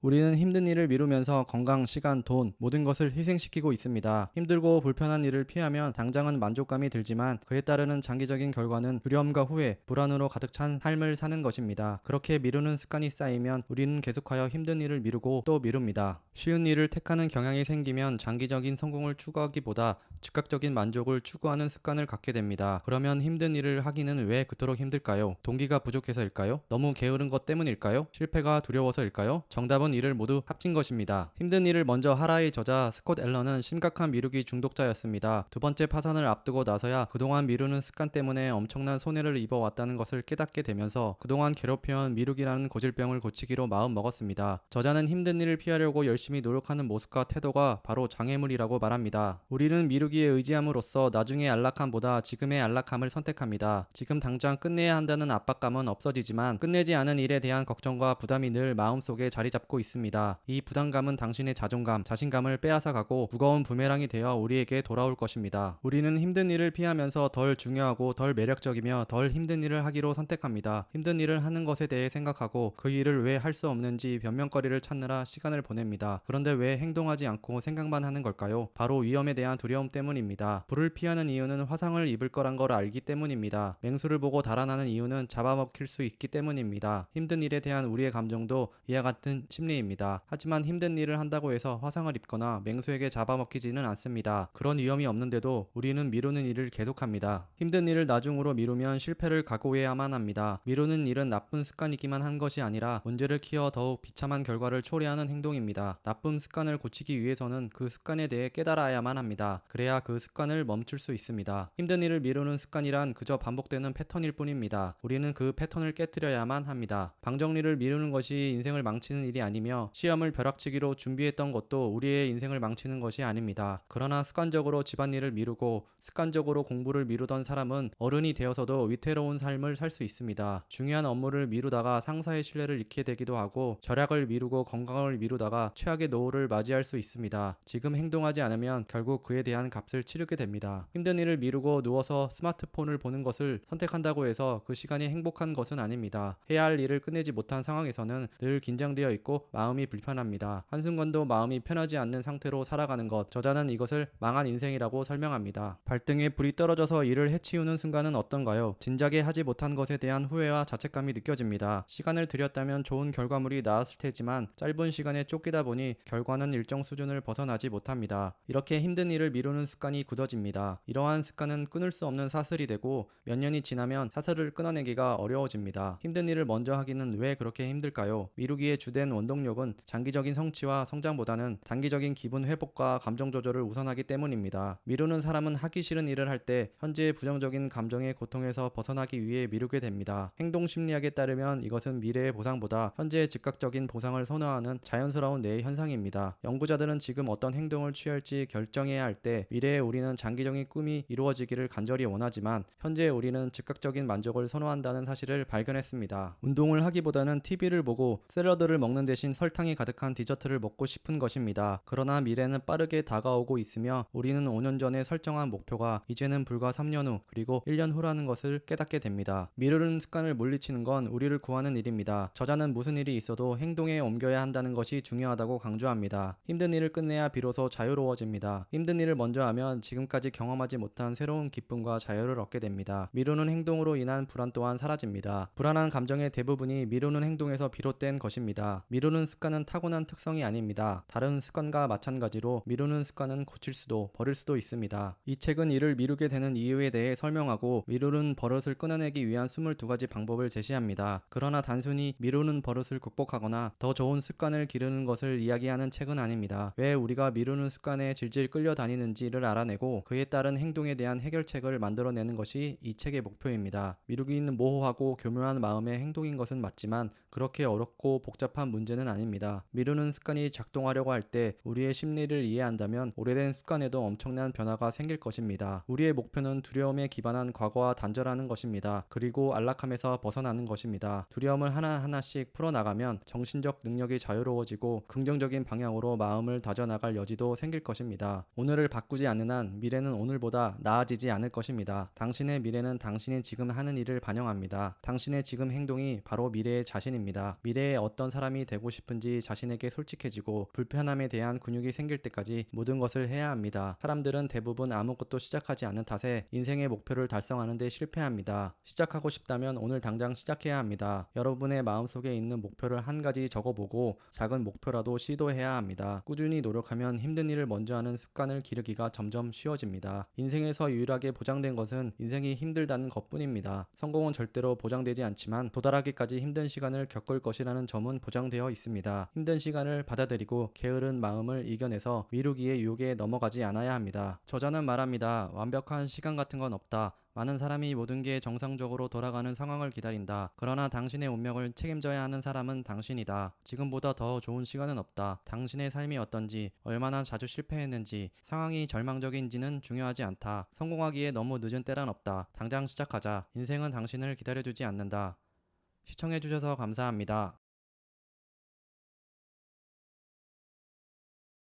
우리는 힘든 일을 미루면서 건강, 시간, 돈, 모든 것을 희생시키고 있습니다. 힘들고 불편한 일을 피하면 당장은 만족감이 들지만 그에 따르는 장기적인 결과는 두려움과 후회, 불안으로 가득 찬 삶을 사는 것입니다. 그렇게 미루는 습관이 쌓이면 우리는 계속하여 힘든 일을 미루고 또 미룹니다. 쉬운 일을 택하는 경향이 생기면 장기적인 성공을 추구하기보다 즉각적인 만족을 추구하는 습관을 갖게 됩니다. 그러면 힘든 일을 하기는 왜 그토록 힘들까요? 동기가 부족해서일까요? 너무 게으른 것 때문일까요? 실패가 두려워서일까요? 정답은 이를 모두 합친 것입니다. 힘든 일을 먼저 하라의 저자 스콧 앨런은 심각한 미루기 중독자였습니다. 두 번째 파산을 앞두고 나서야 그동안 미루는 습관 때문에 엄청난 손해를 입어왔다는 것을 깨닫게 되면서 그동안 괴롭혀온 미루기라는 고질병을 고치기로 마음먹었습니다. 저자는 힘든 일을 피하려고 열심히 노력하는 모습과 태도가 바로 장애물이라고 말합니다. 우리는 미루기에 의지함으로써 나중의 안락함보다 지금의 안락함을 선택합니다. 지금 당장 끝내야 한다는 압박감은 없어지지만 끝내지 않은 일에 대한 걱정과 부담이 늘 마음속에 자리 잡고 있습니다. 이 부담감은 당신의 자존감, 자신감을 빼앗아가고 무거운 부메랑이 되어 우리에게 돌아올 것입니다. 우리는 힘든 일을 피하면서 덜 중요하고 덜 매력적이며 덜 힘든 일을 하기로 선택합니다. 힘든 일을 하는 것에 대해 생각하고 그 일을 왜 할 수 없는지 변명거리를 찾느라 시간을 보냅니다. 그런데 왜 행동하지 않고 생각만 하는 걸까요? 바로 위험에 대한 두려움 때문입니다. 불을 피하는 이유는 화상을 입을 거란 걸 알기 때문입니다. 맹수를 보고 달아나는 이유는 잡아먹힐 수 있기 때문입니다. 힘든 일에 대한 우리의 감정도 이와 같은 심리입니다. 하지만 힘든 일을 한다고 해서 화상을 입거나 맹수에게 잡아먹히지는 않습니다. 그런 위험이 없는데도 우리는 미루는 일을 계속합니다. 힘든 일을 나중으로 미루면 실패를 각오해야만 합니다. 미루는 일은 나쁜 습관이기만 한 것이 아니라 문제를 키워 더욱 비참한 결과를 초래하는 행동입니다. 나쁜 습관을 고치기 위해서는 그 습관에 대해 깨달아야만 합니다. 그래야 그 습관을 멈출 수 있습니다. 힘든 일을 미루는 습관이란 그저 반복되는 패턴일 뿐입니다. 우리는 그 패턴을 깨뜨려야만 합니다. 방정리를 미루는 것이 인생을 망치는 일이 아니며 시험을 벼락치기로 준비했던 것도 우리의 인생을 망치는 것이 아닙니다. 그러나 습관적으로 집안일을 미루고 습관적으로 공부를 미루던 사람은 어른이 되어서도 위태로운 삶을 살 수 있습니다. 중요한 업무를 미루다가 상사의 신뢰를 잃게 되기도 하고 절약을 미루고 건강을 미루다가 최악의 노후를 맞이할 수 있습니다. 지금 행동하지 않으면 결국 그에 대한 값을 치르게 됩니다. 힘든 일을 미루고 누워서 스마트폰을 보는 것을 선택한다고 해서 그 시간이 행복한 것은 아닙니다. 해야 할 일을 끝내지 못한 상황에서는 늘 긴장되어 있고 마음이 불편합니다. 한순간도 마음이 편하지 않는 상태로 살아가는 것, 저자는 이것을 망한 인생이라고 설명합니다. 발등에 불이 떨어져서 이를 해치우는 순간은 어떤가요? 진작에 하지 못한 것에 대한 후회와 자책감이 느껴집니다. 시간을 들였다면 좋은 결과물이 나왔을 테지만 짧은 시간에 쫓기다 보니 결과는 일정 수준을 벗어나지 못합니다. 이렇게 힘든 일을 미루는 습관이 굳어집니다. 이러한 습관은 끊을 수 없는 사슬이 되고 몇 년이 지나면 사슬을 끊어내기가 어려워집니다. 힘든 일을 먼저 하기는 왜 그렇게 힘들까요? 미루기의 주된 원동력은 장기적인 성취와 성장보다는 단기적인 기분 회복과 감정 조절을 우선하기 때문입니다. 미루는 사람은 하기 싫은 일을 할 때 현재의 부정적인 감정의 고통에서 벗어나기 위해 미루게 됩니다. 행동 심리학에 따르면 이것은 미래의 보상보다 현재의 즉각적인 보상을 선호하는 자연스러운 뇌의 현상입니다. 연구자들은 지금 어떤 행동을 취할지 결정해야 할 때 미래의 우리는 장기적인 꿈이 이루어지기를 간절히 원하지만 현재의 우리는 즉각적인 만족을 선호한다는 사실을 발견했습니다. 운동을 하기보다는 TV를 보고 샐러드를 먹는 대신 설탕이 가득한 디저트를 먹고 싶은 것입니다. 그러나 미래는 빠르게 다가오고 있으며 우리는 5년 전에 설정한 목표가 이제는 불과 3년 후 그리고 1년 후라는 것을 깨닫게 됩니다. 미루는 습관을 물리치는 건 우리를 구하는 일입니다. 저자는 무슨 일이 있어도 행동에 옮겨야 한다는 것이 중요하다고 강조합니다. 힘든 일을 끝내야 비로소 자유로워집니다. 힘든 일을 먼저 하면 지금까지 경험하지 못한 새로운 기쁨과 자유를 얻게 됩니다. 미루는 행동으로 인한 불안 또한 사라집니다. 불안한 감정의 대부분이 미루는 행동에서 비롯된 것입니다. 미루는 습관은 타고난 특성이 아닙니다. 다른 습관과 마찬가지로 미루는 습관은 고칠 수도 버릴 수도 있습니다. 이 책은 이를 미루게 되는 이유에 대해 설명하고 미루는 버릇을 끊어내기 위한 22가지 방법을 제시합니다. 그러나 단순히 미루는 버릇을 극복하거나 더 좋은 습관을 기르는 것을 이야기하는 책은 아닙니다. 왜 우리가 미루는 습관에 질질 끌려다니는지를 알아내고 그에 따른 행동에 대한 해결책을 만들어내는 것이 이 책의 목표입니다. 미루기는 모호하고 교묘한 마음의 행동인 것은 맞지만 그렇게 어렵고 복잡한 문제는 아닙니다. 미루는 습관이 작동하려고 할 때 우리의 심리를 이해한다면 오래된 습관에도 엄청난 변화가 생길 것입니다. 우리의 목표는 두려움에 기반한 과거와 단절하는 것입니다. 그리고 안락함에서 벗어나는 것입니다. 두려움을 하나하나씩 풀어나가면 정신적 능력이 자유로워지고 긍정적인 방향으로 마음을 다져나갈 여지도 생길 것입니다. 오늘을 바꾸지 않는 한 미래는 오늘보다 나아지지 않을 것입니다. 당신의 미래는 당신이 지금 하는 일을 반영합니다. 당신의 지금 행동이 바로 미래의 자신입니다. 미래에 어떤 사람이 되고 싶은지 자신에게 솔직해지고 불편함에 대한 근육이 생길 때까지 모든 것을 해야 합니다. 사람들은 대부분 아무것도 시작하지 않는 탓에 인생의 목표를 달성하는 데 실패합니다. 시작하고 싶다면 오늘 당장 시작해야 합니다. 여러분의 마음속에 있는 목표를 한 가지 적어보고 작은 목표라도 시도해야 합니다. 꾸준히 노력하면 힘든 일을 먼저 하는 습관을 기르기가 점점 쉬워집니다. 인생에서 유일하게 보장된 것은 인생이 힘들다는 것뿐입니다. 성공은 절대로 보장되지 않지만 도달하기까지 힘든 시간을 겪을 것이라는 점은 보장되어 있습니다. 힘든 시간을 받아들이고 게으른 마음을 이겨내서 미루기의 유혹에 넘어가지 않아야 합니다. 저자는 말합니다. 완벽한 시간 같은 건 없다. 많은 사람이 모든 게 정상적으로 돌아가는 상황을 기다린다. 그러나 당신의 운명을 책임져야 하는 사람은 당신이다. 지금보다 더 좋은 시간은 없다. 당신의 삶이 어떤지, 얼마나 자주 실패했는지, 상황이 절망적인지는 중요하지 않다. 성공하기에 너무 늦은 때란 없다. 당장 시작하자. 인생은 당신을 기다려주지 않는다. 시청해주셔서 감사합니다.